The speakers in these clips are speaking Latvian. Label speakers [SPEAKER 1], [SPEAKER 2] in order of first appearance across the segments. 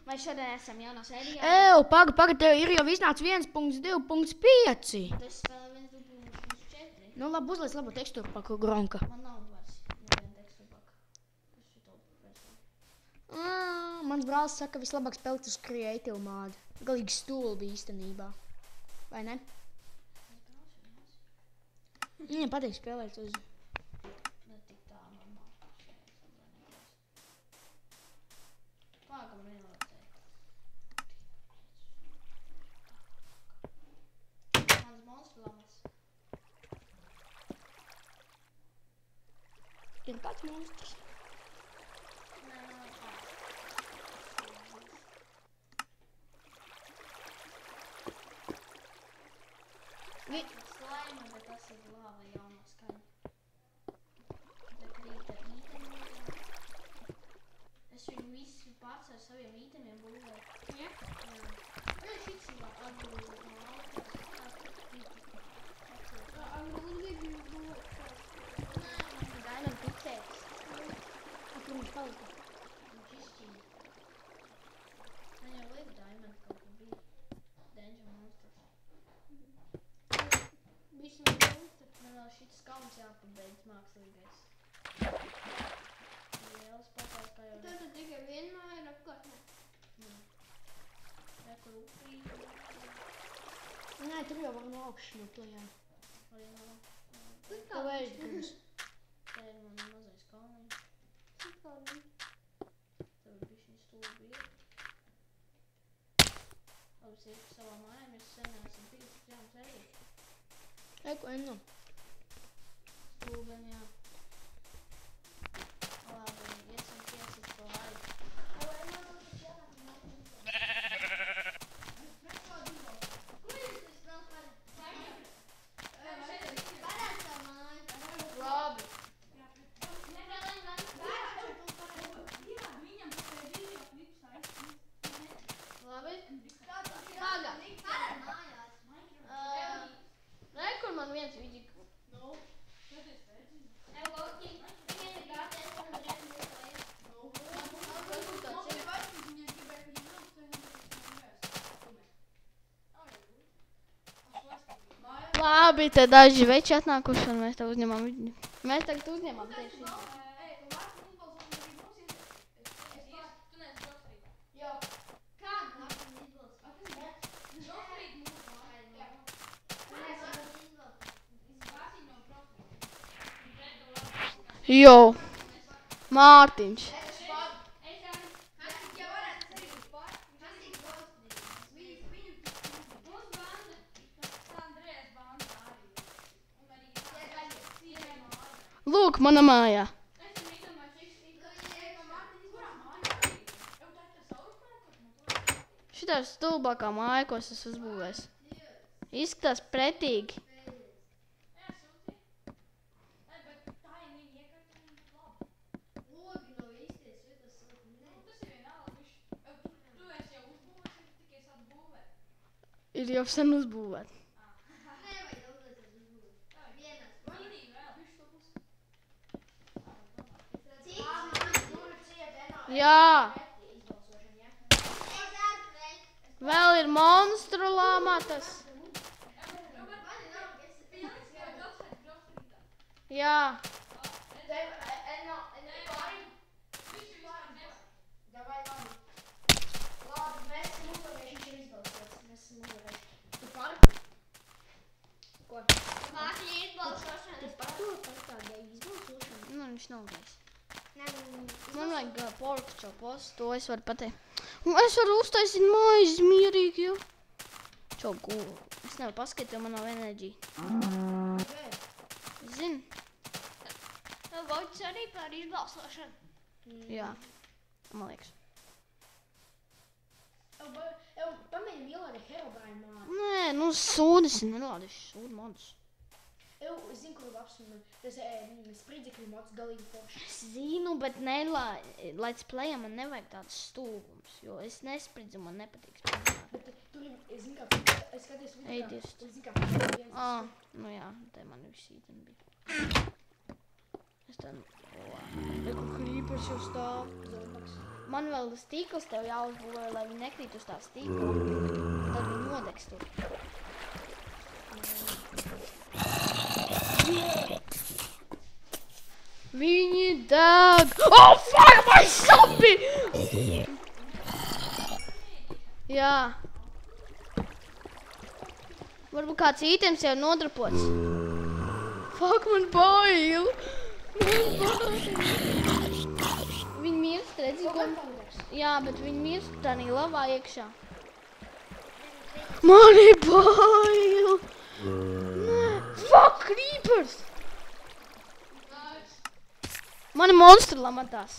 [SPEAKER 1] Vai šodien esam jaunā sērijā?
[SPEAKER 2] Pagaid, tev ir jau iznāca 1.2.5.
[SPEAKER 1] Tas spēlē 1.2.4.
[SPEAKER 2] Nu, labi, uzliec labu tekstūru paku Gronka.
[SPEAKER 1] Man nav vairs neviena tekstūra paka. Kas šito versiju?
[SPEAKER 2] Mans brālis saka, ka vislabāk spēlēt uz Creative Mode. Galīgi stulbi īstenībā. Vai ne? Viņam patīk spēlēt uz...
[SPEAKER 1] Ne tik tā normāli. Pākam vienotē. Mans monstru lamas.
[SPEAKER 2] Ir kāds monstrs?
[SPEAKER 1] Nē, nav kāds. Slaima, bet tas ir lāva jaunā skaņa. Te krīta ītemi. Es viņu visu pats ar saviem ītemiem būvēju. Ja? Jā. Šits ir atbūvēju no autos. Nē, man ir dainam picēks.
[SPEAKER 2] Kur viņš palika?
[SPEAKER 1] Viņš izšķīja. Man jau liek diamond kaut kur bija. Danger monsters. Visi man monstri. Man vēl šits kalns jāpabeidz mākslīgais. Lielas pakās kā jau...
[SPEAKER 3] Tad tikai vienmēr ir apkārtnē.
[SPEAKER 1] Rekur upīt.
[SPEAKER 2] Nē, tur jau var no augšas šmuklējā.
[SPEAKER 1] Arī nav.
[SPEAKER 2] Tev vērš gribas.
[SPEAKER 1] Te ir man mazais kalniņš. Tev ir bišķiņ stulbi iet. Labs ir pa savā mājām, es sen esam bijis tik jāmas arī.
[SPEAKER 2] Ko enu?
[SPEAKER 1] Stulben, jā. Labi, iesim piesīt to laiku. Labi. Labi. Paga. Rekur man viens vidžik. Labi, te daži veči atnākuši un mēs te uzņemam viņu. Mēs tagad uzņemam tieši viņu. Jo, Mārtiņš. Lūk, mana mājā. Šitā stulbākā māja, ko es esmu uzbūvējis. Izskatās pretīgi. Ir jau sen uzbūvēt. Jā. Vēl ir monstru lāmatas. Jā. Nu, viņš nav gais. Man vajag porku čopos, to es varu pateikt. Un es varu uztaisīt maizi mierīgi, jo. Čo, es nevaru paskatīt, jo man nav enerģija. Zini?
[SPEAKER 3] Voķis arī par izbalsošanu.
[SPEAKER 1] Jā, man liekas.
[SPEAKER 2] Pamēģinām ielādēt Herobrine māju.
[SPEAKER 1] Nē, nu sūdas nelādīšu, sūdu modus.
[SPEAKER 2] Es zinu, kuru apsminu. Tas spridzekļu mods galīgi forši.
[SPEAKER 1] Es zinu, bet Let's Playam man nevajag tāds stulbums, jo es nespridzu, man nepatīk sprināt.
[SPEAKER 2] Bet tur ir, es zinu, kā, es skaties video,
[SPEAKER 1] Ej, Dievs.
[SPEAKER 2] es zinu, kā,
[SPEAKER 1] Nu jā, te man viss īteni bija. Es tad...
[SPEAKER 2] Kur creepers jau stāv. Zombaks.
[SPEAKER 1] Man vēl stīkls tev jāuzbūvē, lai viņi nekrīt uz tā stīkla. Tad viņi nodegs tur. Viņi deg! Oh, fuck, my zombie! Jā. Varbūt kāds items jau nodrapots. Fuck, man bail! Viņi mirst, redzi, ko... Jā, bet viņi mirst tādā lavā iekšā. Man ir bail! Nē, fuck, creepers! Mani monstri lamatās.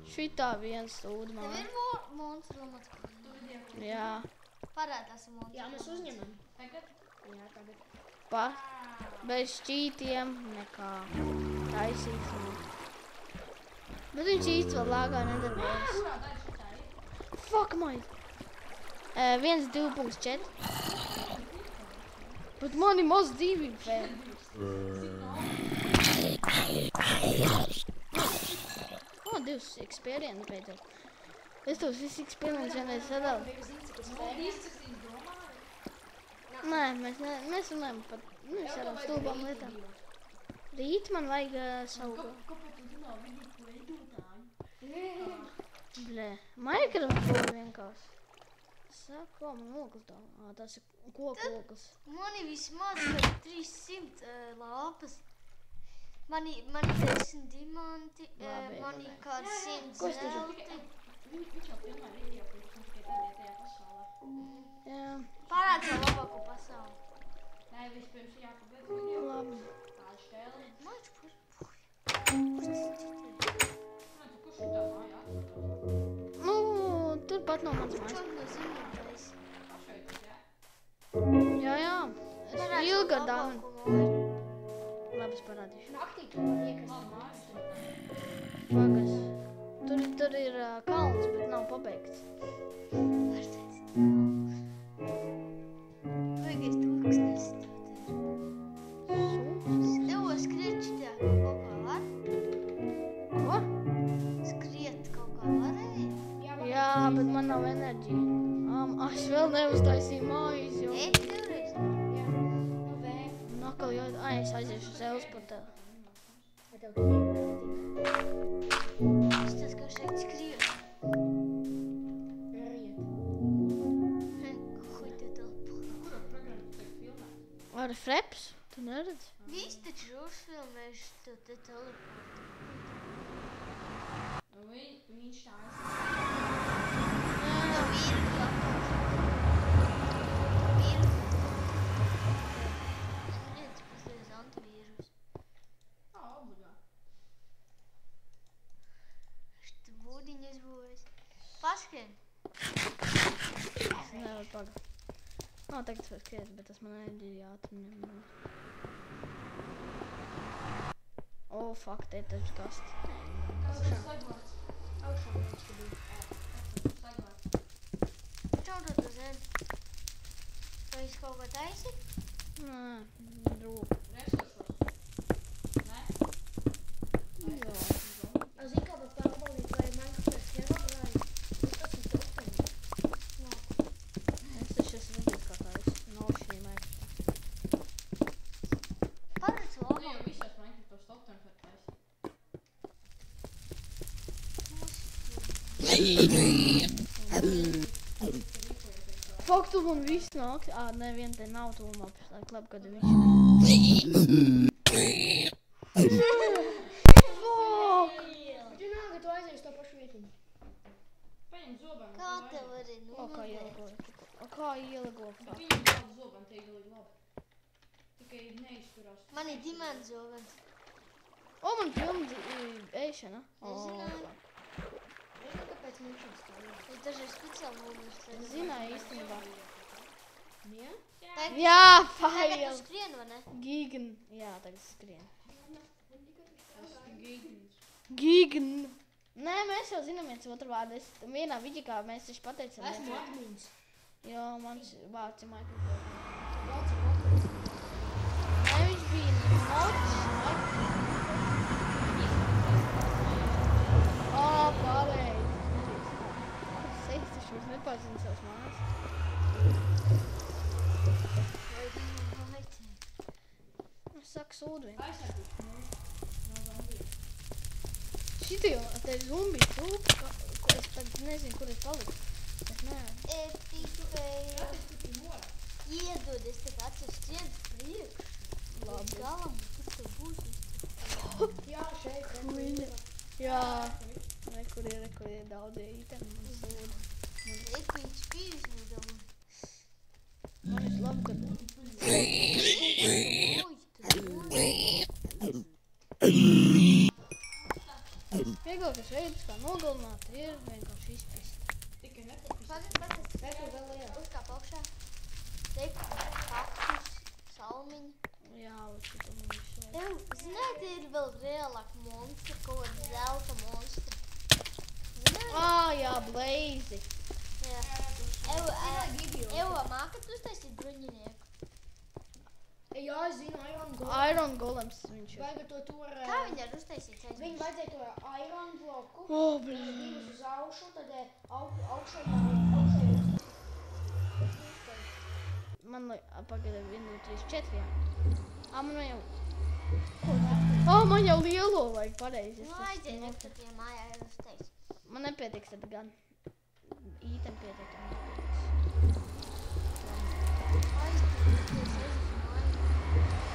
[SPEAKER 1] Šitā viens stūda man.
[SPEAKER 3] Tev ir monstru lamats?
[SPEAKER 1] Jā.
[SPEAKER 3] Parādās monstru.
[SPEAKER 2] Jā, mēs uzņemam.
[SPEAKER 3] Tagad?
[SPEAKER 2] Jā, tagad.
[SPEAKER 1] Bez šķītiem nekā. Taisīts. Bet viņš īsti vēl lāgā nedarbojas. Fuck, mate. 1.2.4. Bet mani maz dzīvība, fēm. O, 2 experience beidzot. Es tos visu experience vienreiz sadalu. Nē, mēs runājam par visādām stulbām lietām. Rīt man vajag savu... Blē, Minecraft būtu vienkārši. Saka, ko man ogles tā? Tas ir koku ogles.
[SPEAKER 3] Mani vismaz 300 lāpas. Mani 10 diamanti, mani kāds 100 zelti.
[SPEAKER 1] Jā.
[SPEAKER 3] Parād savu labāko pasauli.
[SPEAKER 1] Labi.
[SPEAKER 3] Maču,
[SPEAKER 1] Nu, turpat no mans mājas.
[SPEAKER 3] Čau no zīmētais.
[SPEAKER 1] Jā. Es ilga dāmu. Labi, es parādīšu.
[SPEAKER 2] Naktī tu man iekast.
[SPEAKER 1] Pagas. Tur ir kalns, bet nav pabeigts.
[SPEAKER 3] Vajagais tūkstnes. Tev skriet šitā kaut kā var?
[SPEAKER 1] Ko?
[SPEAKER 3] Skriet kaut kā varēja?
[SPEAKER 1] Jā, bet man nav enerģija. Es vēl neuztaisīju mājas, jo...
[SPEAKER 3] Ej, tev
[SPEAKER 1] Nakal, jo... es aiziešu uz Elsportā.
[SPEAKER 2] Vai tev tur iekast?
[SPEAKER 3] Es tas kā šeit skriet.
[SPEAKER 2] Riet.
[SPEAKER 3] Хуй ты толпу.
[SPEAKER 1] Ar Freps? Tu neredzi?
[SPEAKER 3] Viss taču uzfilmējuši to te teleportu.
[SPEAKER 2] Viņš tā
[SPEAKER 3] No vīru lapās. Vīru. Redz, paslies antivīrus. Šitā būdiņa izbūvēs. Paskrien.
[SPEAKER 1] Es nevaru pagāt. Nav tagad var skriet, bet tas man enerģija jāatmin. O, fuck, te taču kasti.
[SPEAKER 2] augšā viņš tur bija.
[SPEAKER 3] Čau tu tu zem. Vai jūs kaut ko taisi?
[SPEAKER 1] Nē, drūk. Jā.
[SPEAKER 2] Zini, kā var pārbaudīt, vai Minecraft nevar, tas ir topeni.
[SPEAKER 1] Es taču esmu redzējis, kā tā ir. Nav šī Minecraft.
[SPEAKER 3] Paredz labāk.
[SPEAKER 1] Fuck, tu man viss nāk. Nē, vien te nav tūmā. Labi, kad viņš... Fuck!
[SPEAKER 2] Tu nāk, ka tu aizies to pašu vietiņu.
[SPEAKER 3] Kā tev arī
[SPEAKER 1] O, kā
[SPEAKER 3] nometēt?
[SPEAKER 1] ielagoju. Kā ielagoju. Fuck.
[SPEAKER 3] Man ir dimants zovens.
[SPEAKER 1] O, man pilna ēšana. O,
[SPEAKER 3] Nezināju.
[SPEAKER 1] fuck.
[SPEAKER 2] Es zinu, kāpēc mums šis tā ir.
[SPEAKER 3] Es dažreiz speciāli mūžus.
[SPEAKER 1] Es zināju īstenībā.
[SPEAKER 2] Jā?
[SPEAKER 1] Jā,
[SPEAKER 3] Tagad
[SPEAKER 1] fail.
[SPEAKER 3] tu skrien, vai ne?
[SPEAKER 1] Gigan. Jā, tagad skrien. Gigan. Nē, mēs jau zinām viens otru vārdu. Vienā vidikā mēs taču pateicam.
[SPEAKER 2] Esmu admins.
[SPEAKER 1] Jo, mans vārds ir Michael.
[SPEAKER 2] Vāc ir admins.
[SPEAKER 1] Nē, viņš bija mods. sūdu viņu.
[SPEAKER 2] Aizsargīt. No zombijiem.
[SPEAKER 1] Šitā jau te ir zombi trūka, ko es tagad nezinu, kur es paliku. Es neesmu.
[SPEAKER 3] Iedod, es tagad atceros skrien priekš.
[SPEAKER 1] Labi.
[SPEAKER 3] Galam, tur tev būs.
[SPEAKER 2] Jā, šeit.
[SPEAKER 1] Viņa. Jā. Kur ir daudzie itemi un sūdu.
[SPEAKER 3] Reikvīgs pīvis nedabū.
[SPEAKER 1] Man ir labi, ka... Vieglākais veids, kā nogalināt, ir vienkārši izpist.
[SPEAKER 2] Tikai nepapist.
[SPEAKER 3] Pagaid,
[SPEAKER 2] Reku vēl lielā.
[SPEAKER 3] uzkāp augšā. Reku, kaktus, salmiņi.
[SPEAKER 1] Jā, uz šito man visu vajag.
[SPEAKER 3] Tev, zināt, ir vēl reālāk monstri, kaut kāda zelta monstri. Zināt?
[SPEAKER 1] Jā, Blazi.
[SPEAKER 3] Jā. Evo, mākat uztaisīt bruņinieku.
[SPEAKER 2] Jā, es zinu, Iron Golem.
[SPEAKER 1] Iron Golems viņš ir.
[SPEAKER 2] Vajag to tur...
[SPEAKER 3] Kā viņi ar uztaisīt saistīt?
[SPEAKER 2] Viņi vajadzēja to Iron bloku.
[SPEAKER 1] Bļa.
[SPEAKER 2] Divus uz augšu, tad augšā jau
[SPEAKER 1] Man pagaida 1, 2, 3, 4, jā. Man jau... Man jau lielo vajag pareizi.
[SPEAKER 3] Nu, aiziet, ka tu tie mājā ir uztaisīt.
[SPEAKER 1] Man nepietiks tad gan. Ītem pietiek.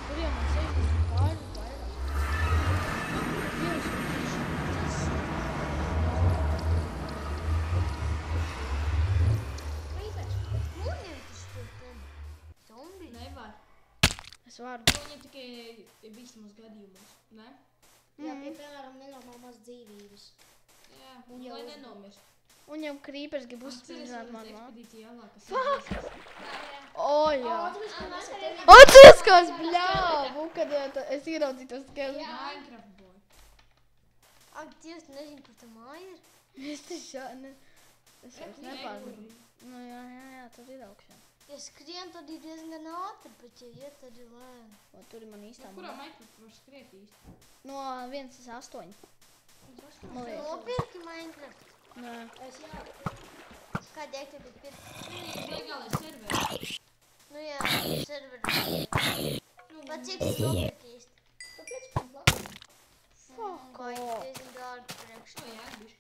[SPEAKER 1] Tur jau man 60 pāri vairāk.
[SPEAKER 2] Nevar.
[SPEAKER 1] Es varu.
[SPEAKER 2] Viņam tikai bīstamos gadījumos, ne?
[SPEAKER 1] Jā,
[SPEAKER 2] piemēram, nenormālās dzīvības. Jā, un lai nenomirst.
[SPEAKER 1] Un jau krīpers grib uzsprināt man māku.
[SPEAKER 2] Ekspedīcija jālāk, kas ir.
[SPEAKER 1] Jā.
[SPEAKER 2] Atceries,
[SPEAKER 1] Atceries, kā es bļāvu, kad es ieraudzīju to skeli.
[SPEAKER 2] Minecraft boy.
[SPEAKER 3] Ak, Dievs, tu nezini, kur tā māja ir?
[SPEAKER 1] Es vairs nepārvaru. Nu jā, tur ir augšā.
[SPEAKER 3] Ja skrien, tad ir diezgan ātri, bet ja iet, tad ir lēni.
[SPEAKER 1] O, tur ir man īstā
[SPEAKER 2] Kurā
[SPEAKER 1] māja.
[SPEAKER 2] Minecraft var skriet īsti?
[SPEAKER 1] No 1-8. Man liekas.
[SPEAKER 3] Nopirki Minecraft.
[SPEAKER 1] Nē.
[SPEAKER 2] Es jā.
[SPEAKER 3] Kādēļ tev ir pirkt?
[SPEAKER 2] Legālais serveris.
[SPEAKER 3] Nu jā, serveri. Bet cik tu nopirki īsti?
[SPEAKER 2] Kāpēc man plakāt?
[SPEAKER 3] Ko ir diezgan dārgi priekš.
[SPEAKER 2] Šo jēgbiši.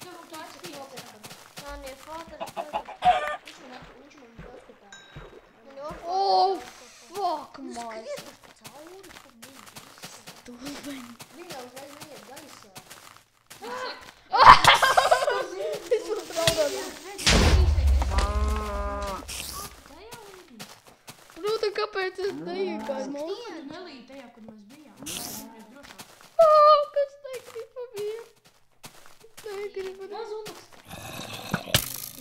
[SPEAKER 2] Tev un tā ir nopirkam.
[SPEAKER 3] Man ir fotoras,
[SPEAKER 2] Viņš man paskatā.
[SPEAKER 1] Fuck,
[SPEAKER 3] Nu
[SPEAKER 1] man.
[SPEAKER 3] skriet uz cauri, kur nebija.
[SPEAKER 1] Stulbeņi.
[SPEAKER 2] Viņa uzreiz neiet gaisā.
[SPEAKER 1] Es uztraudāju. Rūta, kāpēc es neiegāju mūsu?
[SPEAKER 2] Tu nelīdi tajā, kur mēs bijām. Mēs drošāk.
[SPEAKER 1] Kas negribu vien? Negribu.
[SPEAKER 2] Mazumaks.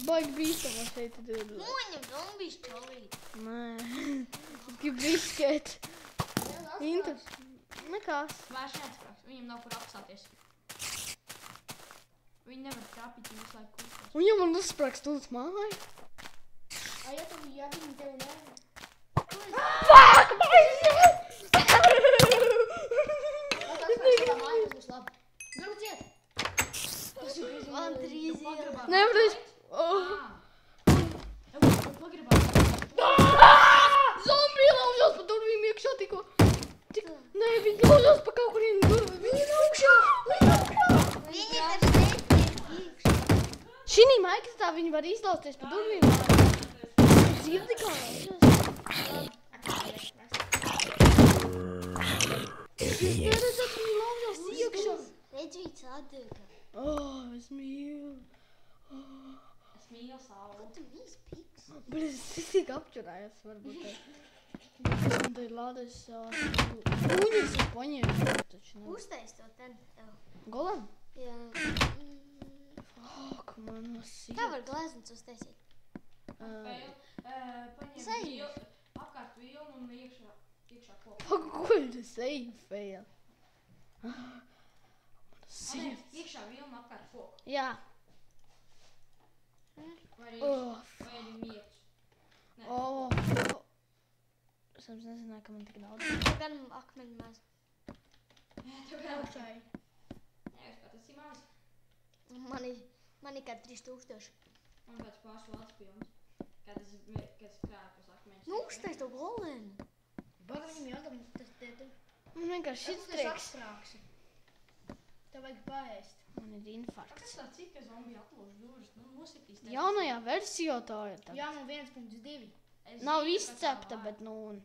[SPEAKER 1] Baigi bīstamā šeit ir.
[SPEAKER 3] Noņem zombijas čalīt.
[SPEAKER 1] Nē. Es gribu riskēt. Inter. Nekās.
[SPEAKER 2] Vairs neatsprāks. Viņam nav kur apstāties. Viņi nevar trāpīt, viņi visu laiku kustās.
[SPEAKER 1] Un ja man uzsprāks tūlīt māju?
[SPEAKER 2] Ja viņi tev ne...
[SPEAKER 1] Fuck, baigi!
[SPEAKER 2] Tā māja, tas būs labi. Garu ciet!
[SPEAKER 3] Man drīz ir.
[SPEAKER 1] Nevarēs.
[SPEAKER 2] Pagribā.
[SPEAKER 1] Zombi laužās pa durvīm iekšā tikko. Nē, viņi laužās pa kaut kuriem durvīm. Viņi ir augšā.
[SPEAKER 3] Viņi ir šeit iekšā.
[SPEAKER 1] Šinī maikstā viņi var izlausties pa durvīm. Dzirdi kā laužās? Es neredzētu, viņi laužās iekšā.
[SPEAKER 3] Redzīts atdega.
[SPEAKER 1] Es mīlu.
[SPEAKER 2] Es mīlu savu.
[SPEAKER 3] Ko tu viss piks?
[SPEAKER 1] Bet es tik apčurājos, varbūt. Man te ir lādēs uņas ir paņēmis. Taču ne.
[SPEAKER 3] Uztais to ten.
[SPEAKER 1] Golam?
[SPEAKER 3] Jā.
[SPEAKER 1] Fuck, man no sīk.
[SPEAKER 3] Kā var glezniec uztaisīt?
[SPEAKER 2] Paņem
[SPEAKER 3] Safe.
[SPEAKER 2] vilnu, apkārt vilnu un iekšā kopu.
[SPEAKER 1] Fuck, ko ir safe, fail? Man sīk.
[SPEAKER 2] Iekšā vilnu apkārt kopu.
[SPEAKER 1] Jā.
[SPEAKER 2] Vai arī mieķis.
[SPEAKER 1] Es nezināju, ka man tik daudz.
[SPEAKER 3] Tev gan akmeņu maz.
[SPEAKER 2] Tev kā augšāji. Jā, es kā tas ir maz.
[SPEAKER 3] Man ir kā 3000.
[SPEAKER 2] Man pēc pāris valsts pilns. Kad es krāju uz akmeņus.
[SPEAKER 3] Nu, uztais to golēnu.
[SPEAKER 2] Baga viņam jādam, tas te.
[SPEAKER 1] Man vienkārši šis triks.
[SPEAKER 2] Atstrāksi. Tev vajag paēst.
[SPEAKER 1] Man ir infarkts.
[SPEAKER 2] Kas tā cik, ka zombija atlūž durvis? Nu, nositīs tev.
[SPEAKER 1] Jaunajā versijā tā ir tā.
[SPEAKER 2] Jā, nu 1.2.
[SPEAKER 1] Nav izcepta, bet nu un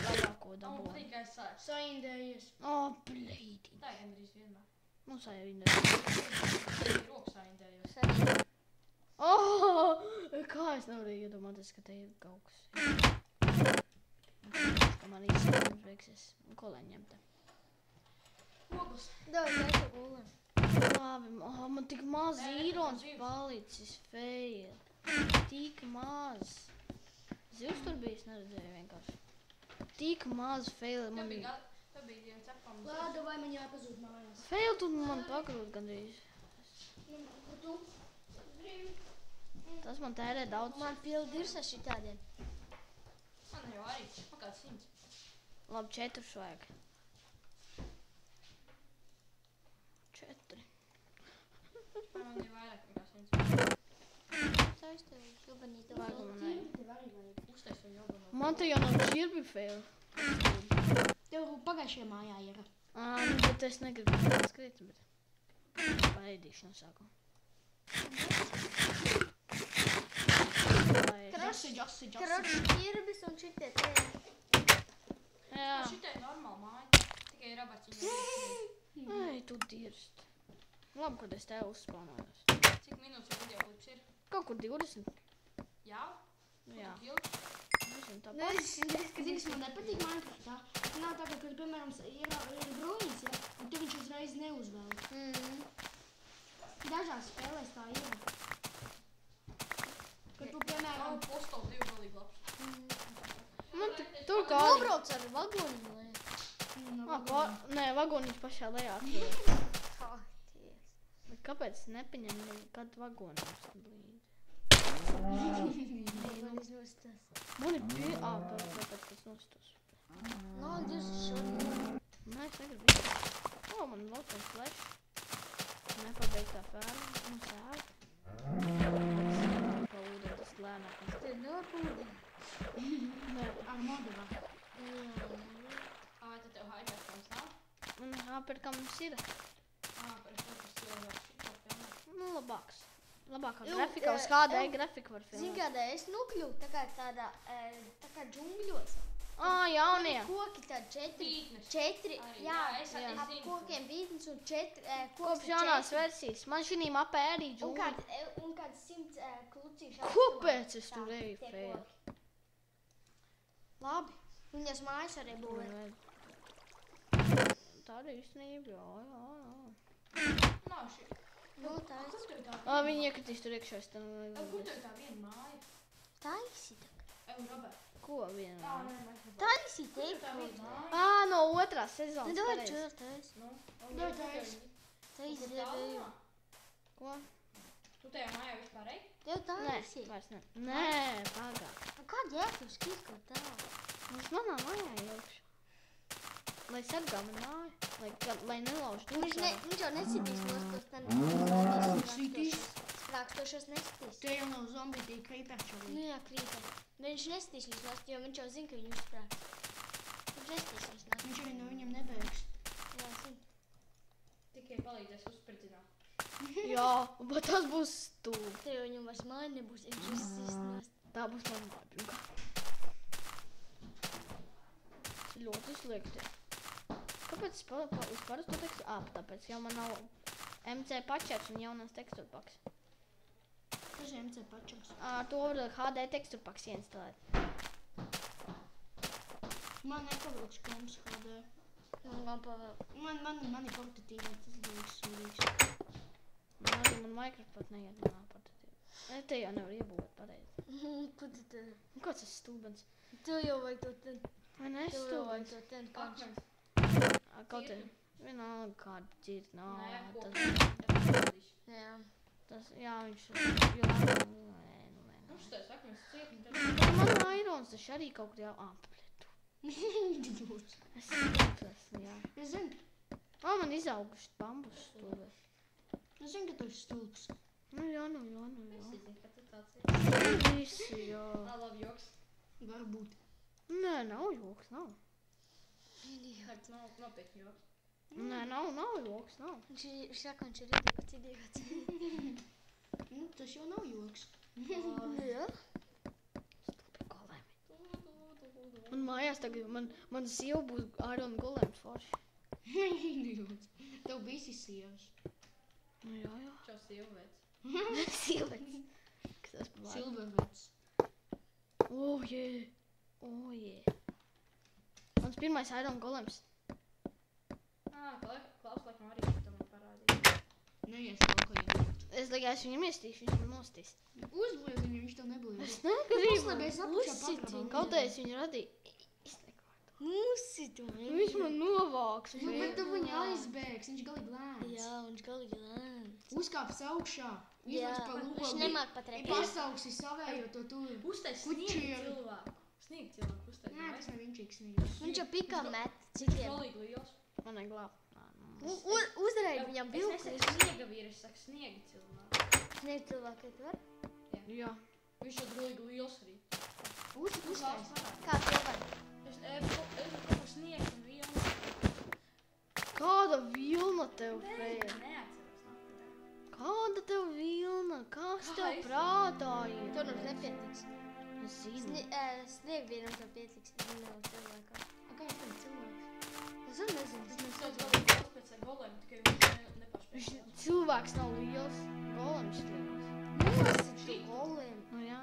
[SPEAKER 1] labāko dabūju.
[SPEAKER 3] Tikai sāc.
[SPEAKER 2] Saindējies.
[SPEAKER 1] O, blīdi.
[SPEAKER 3] Tā ir gandrīz vienmēr.
[SPEAKER 1] Nu, saindējies.
[SPEAKER 3] Rokas saindējos.
[SPEAKER 1] Oh, kā es nevarēju iedomāties, ka te ir kaut kas. Ka man īstenībā beigsies. Ko lai ņem te?
[SPEAKER 3] Ogles.
[SPEAKER 2] Dāvi, gaitu gulēm.
[SPEAKER 1] Labi, man tik maz īrons palicis, fail. Tik maz. Zivs tur bija, es neredzēju vienkārši. Tik maz fail.
[SPEAKER 3] Tev bija viens cepams.
[SPEAKER 2] Lāda, vai man jāpazūd mājās?
[SPEAKER 1] Fail tu man pagrūt gandrīz.
[SPEAKER 2] Tu?
[SPEAKER 1] Tas man tērē daudz.
[SPEAKER 2] Man pildi ir saši tādiem.
[SPEAKER 3] Man jau arī. Man kāds 100.
[SPEAKER 1] Labi, 4 vajag. 4.
[SPEAKER 3] Man jau vairāk nekā 100.
[SPEAKER 2] Saistēju, jobanīt.
[SPEAKER 1] Vajag man vajag.
[SPEAKER 2] Tev arī vajag.
[SPEAKER 3] Uztais jau jobanu.
[SPEAKER 1] Man te jau nav čirbi fail.
[SPEAKER 2] Tev pagājušajā mājā ir.
[SPEAKER 1] Nu, bet es negribu skriet, bet paēdīšanu sāku.
[SPEAKER 2] Krasi.
[SPEAKER 3] Karoči ķirbis un šitie te.
[SPEAKER 1] Jā.
[SPEAKER 3] Šitie ir normāli māja. Tikai ir abaciņi.
[SPEAKER 1] Ai, tu dirst. Labi, kad es tev uzspānājos.
[SPEAKER 3] Cik minūtes jau video klips ir?
[SPEAKER 1] Kaut kur 20.
[SPEAKER 3] Jā?
[SPEAKER 1] Jā.
[SPEAKER 3] Tik ilgi?
[SPEAKER 1] Nezinu, tāpat.
[SPEAKER 2] Zini, man nepatīk Minecraftā. Nav tā, ka, kad, piemēram, ir brūņas, ja, un tu viņš uzreiz neuzvēl. Dažās spēlēs tā ir. Kad tu, piemēram,
[SPEAKER 3] Postal 2 galīgi labs.
[SPEAKER 1] Man tur kā...
[SPEAKER 3] Nobrauc ar vagoni, lai.
[SPEAKER 1] Nē, vagoniņš pašā lejā atvēr. Bet kāpēc nepaņem kad vagoniņš blīdi? Man ir pie... Kāpēc tas nostos?
[SPEAKER 3] Nā, Dievs, šodien.
[SPEAKER 1] Nē, es negribu. Man vēl tāds flash. Nepabeigtā fēna. Nu, sēd. Pa ūdeni tas lēnāk.
[SPEAKER 3] Te nevar pūdeni.
[SPEAKER 1] Nē.
[SPEAKER 2] ar modevā.
[SPEAKER 3] Vai tad tev haidēkams nav?
[SPEAKER 1] Man pirkams ir.
[SPEAKER 3] Par to, kas cilvēks šito filmē.
[SPEAKER 1] Nu, labāks. Labākā
[SPEAKER 3] Jū,
[SPEAKER 1] grafika. Uz HD
[SPEAKER 3] jū.
[SPEAKER 1] grafika var
[SPEAKER 3] Zini,
[SPEAKER 1] filmēt.
[SPEAKER 3] kādā es nokļuvu, tā kā tādā, tā kā džungļos.
[SPEAKER 1] Jaunie.
[SPEAKER 3] Koki tādi
[SPEAKER 2] Vītnes.
[SPEAKER 3] 4,
[SPEAKER 2] Arī,
[SPEAKER 3] jā,
[SPEAKER 2] es
[SPEAKER 3] ap
[SPEAKER 2] zinu.
[SPEAKER 3] kokiem vītnes un 4,
[SPEAKER 1] Kopš jaunās versijas. Man šī mapē arī
[SPEAKER 3] Un
[SPEAKER 1] džungļi.
[SPEAKER 3] kāds 100 klucīši.
[SPEAKER 1] Kāpēc es tur eju fail?
[SPEAKER 3] Labi. Viņas mājas arī būvē.
[SPEAKER 1] Tā arī īstenība, jā.
[SPEAKER 2] Nav šī.
[SPEAKER 3] Nu, tā
[SPEAKER 2] Kur
[SPEAKER 3] ir.
[SPEAKER 2] tev tā?
[SPEAKER 1] Viņi iekritīs tur iekšā, es tam
[SPEAKER 2] Kur
[SPEAKER 1] nevajag.
[SPEAKER 2] tev tā viena māja?
[SPEAKER 3] Taisi.
[SPEAKER 2] Robert.
[SPEAKER 1] Ko viena?
[SPEAKER 3] Taisi,
[SPEAKER 2] Kur tev tā
[SPEAKER 3] teikt.
[SPEAKER 2] viena māja?
[SPEAKER 1] No otrās sezonas.
[SPEAKER 3] Nu, dod
[SPEAKER 1] pareizi.
[SPEAKER 3] čur, taisi.
[SPEAKER 2] Dod taisi.
[SPEAKER 3] Taisi,
[SPEAKER 2] Kur
[SPEAKER 3] jau.
[SPEAKER 2] tālumā?
[SPEAKER 1] Ko?
[SPEAKER 2] Tu tajā mājā vispār ej?
[SPEAKER 3] Tev
[SPEAKER 1] Nē,
[SPEAKER 3] taisi.
[SPEAKER 1] vairs ne. Nē, pagā.
[SPEAKER 3] Nu, kāda jēga skīt kaut tā?
[SPEAKER 1] Mums manā mājā iekšā. Lai sargā man māju. Lai nelauž
[SPEAKER 3] Viņš
[SPEAKER 1] dūšā.
[SPEAKER 3] jau nesitīs tos ten.
[SPEAKER 2] Sitīs.
[SPEAKER 3] Sprākstošos nesitīs.
[SPEAKER 2] Te jau nav zombija, tie creeperčali.
[SPEAKER 3] Nu jā, krīta. Viņš nesitīs līdz nost, jo viņš jau zina, ka viņu uzsprāks. Viņš nesitīs līdz nost.
[SPEAKER 2] Viņš arī no viņam nebēgs.
[SPEAKER 3] Jā, zina.
[SPEAKER 2] Tikai palīdzēs uzspridzināt.
[SPEAKER 1] Jā, bet tas būs stūri.
[SPEAKER 3] Te jau viņam vairs māja nebūs, ja viņš nesitīs nost.
[SPEAKER 1] Tā būs man māja pirmkārt. Ļoti slikti. Kāpēc es uz parasto tekstu? Tāpēc jau man nav MC pačers un jaunās teksturpaks.
[SPEAKER 2] Tas ir MC pačams.
[SPEAKER 1] To var HD teksturpaks ieinstalēt.
[SPEAKER 2] Man nepavilks komps HD.
[SPEAKER 3] Man pavēl.
[SPEAKER 2] Mani portatīvai, tas liekas sūdīgs.
[SPEAKER 1] Arī man Minecraft pat neiedinā portatīvi. Te jau nevar iebūvēt pareizi.
[SPEAKER 3] Ko tu te?
[SPEAKER 1] Kāds tas stūbens?
[SPEAKER 3] Tev jau vajag to ten.
[SPEAKER 1] Vai ne
[SPEAKER 3] Tev jau vajag
[SPEAKER 1] stūbens?
[SPEAKER 3] to ten kāds.
[SPEAKER 1] Kaut te vienalga kāda dzird.
[SPEAKER 2] Nē,
[SPEAKER 3] Jā.
[SPEAKER 1] Tas, jā, viņš...
[SPEAKER 2] Nu, šitais akmens ciet, un tad...
[SPEAKER 1] Man airons taču arī kaut kur jau... Es esmu, jā.
[SPEAKER 2] Es zinu,
[SPEAKER 1] Man izauguši bambus stūbē.
[SPEAKER 2] es zinu, ka tu esi stulbs.
[SPEAKER 1] Nu jā.
[SPEAKER 3] Visi zin, ka tu tāds ir.
[SPEAKER 1] Visi, jā.
[SPEAKER 3] Labi joks.
[SPEAKER 2] Varbūt.
[SPEAKER 1] Nē, nav joks, nav.
[SPEAKER 2] Nopietni joks.
[SPEAKER 1] Nē, nav joks, nav.
[SPEAKER 3] Viņš saka, viņš ir idiots, idiots.
[SPEAKER 2] Nu, tas jau nav joks.
[SPEAKER 3] Jā.
[SPEAKER 1] Man mājās tagad, man sieva būs Iron Golem forši.
[SPEAKER 2] Idiots. Tev visi sievas.
[SPEAKER 1] Nu, jā.
[SPEAKER 2] Čau, sievvets.
[SPEAKER 1] Sievets. Kas tas par vārdu?
[SPEAKER 2] Silvervets.
[SPEAKER 1] Oh, yeah. Mans pirmais Iron Golems.
[SPEAKER 2] Klaus laikam arī to man parādīja. Neies kaut ko iedot.
[SPEAKER 1] Es liekas, viņam iestīšu, viņš man nostīs.
[SPEAKER 2] Uzlies viņu, viņš tev neblīd.
[SPEAKER 1] Es negribu.
[SPEAKER 2] Uzliebies apakšā pagrabā.
[SPEAKER 1] Kaut es viņu radīju.
[SPEAKER 3] Mūsit viņu.
[SPEAKER 1] Viņš man novāks.
[SPEAKER 2] Nu, bet tu viņu aizbēgs, viņš galīgi lēns.
[SPEAKER 3] Jā, viņš galīgi lēns.
[SPEAKER 2] Uzkāps augšā.
[SPEAKER 3] Jā,
[SPEAKER 2] Izlaiž pa logu.
[SPEAKER 3] viņš nemāk pat repēt.
[SPEAKER 2] Pasauksi savējo to tu.
[SPEAKER 4] Uztais
[SPEAKER 2] Kučiem.
[SPEAKER 4] Sniegt cilvēku uztais.
[SPEAKER 2] Nē, tas nav vienčīgs sniegs.
[SPEAKER 3] Viņš jau pikā met. Cik vien?
[SPEAKER 4] Galīgi liels.
[SPEAKER 1] Man neglāb.
[SPEAKER 3] Uzdarēja viņam
[SPEAKER 4] Es
[SPEAKER 3] vilku.
[SPEAKER 4] nesaku sniega vīri, es saku sniega cilvēku.
[SPEAKER 3] Sniegt cilvēku, tu var?
[SPEAKER 1] Jā.
[SPEAKER 4] Viņš jau galīgi liels arī.
[SPEAKER 2] Uztais.
[SPEAKER 3] Kā tu var?
[SPEAKER 4] Es kaut sniegt un vilnu.
[SPEAKER 1] Kāda vilna tev, Freja?
[SPEAKER 4] Neatceros nākamajā.
[SPEAKER 1] Kāda tev vilna? Kas
[SPEAKER 4] Kā
[SPEAKER 1] tev
[SPEAKER 4] es-
[SPEAKER 1] prātā ir?
[SPEAKER 3] Tur mums nepietiks.
[SPEAKER 1] Es zinu.
[SPEAKER 3] Sniegt vienam tev pietiks. Nav cilvēkā.
[SPEAKER 2] Kā ir tev cilvēks?
[SPEAKER 3] Es arī nezinu.
[SPEAKER 4] Viņš sauc galīgi liels pēc golēm, tikai viņš nepašpēc.
[SPEAKER 1] Cilvēks nav liels. Golems ir liels.
[SPEAKER 3] Mūsit tu goliem.
[SPEAKER 1] Nu jā.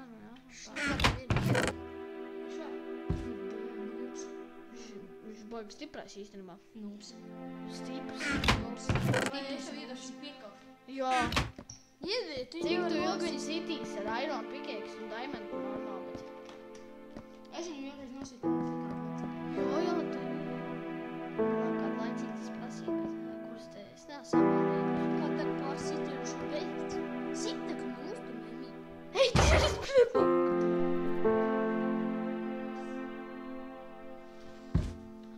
[SPEAKER 1] Viņš baigi stiprais īstenībā.
[SPEAKER 2] Nūps.
[SPEAKER 1] Stiprs.
[SPEAKER 4] Vai es jau iedošu piekaut?
[SPEAKER 1] Jā.
[SPEAKER 3] Ieviet, tu
[SPEAKER 1] Cik tu ilgi viņu sitīs ar Iron Pickaxe un Diamond normāli?
[SPEAKER 2] Es viņu vienreiz nosītu no fikā.
[SPEAKER 1] Jā, tu. Man kādu laicīgi tas prasīja, bet kurus te es nesamālīju.
[SPEAKER 3] Kā tad pārsitieši beigts? Sitnek mūstu mēmī.
[SPEAKER 1] Ej, tas ir priekā!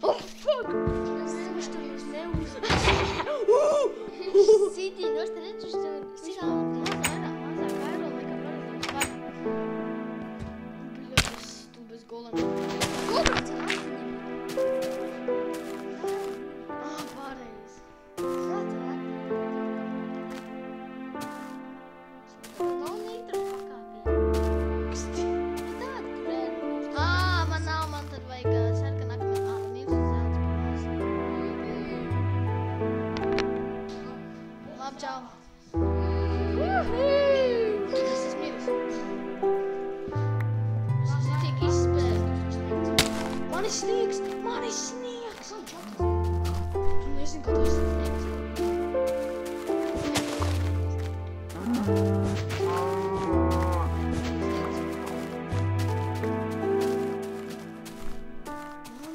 [SPEAKER 1] Oh, fuck!
[SPEAKER 3] Viņš tur mums neuzvar. Sitī, no es te redzu, viņš tur sitā.
[SPEAKER 1] Mazāk Iron nekā paredzams var. Bļotas, tu bez golem.
[SPEAKER 3] Kobrats ar aktiņiem.
[SPEAKER 1] Pareizi.
[SPEAKER 3] Kāds ar aktiņiem? Nav nītra pakāpī. Tāda, kur ir.
[SPEAKER 1] Man tad vajag sarkan akmeni. Nīvs un zelts parās. Labi, čau. Tas ir miris. Es tiek izspēlēt. Man ir sniegs! Man ir sniegs! Tu nezini, ko tu esi sniegs.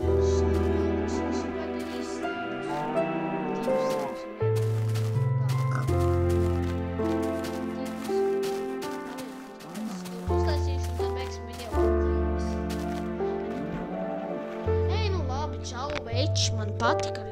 [SPEAKER 1] Man ir sniegs. Es gribētu īsti. Divas sniegs un uztaisīšu un tad beigsim video. Ej, nu labi, čau, veči, man patika.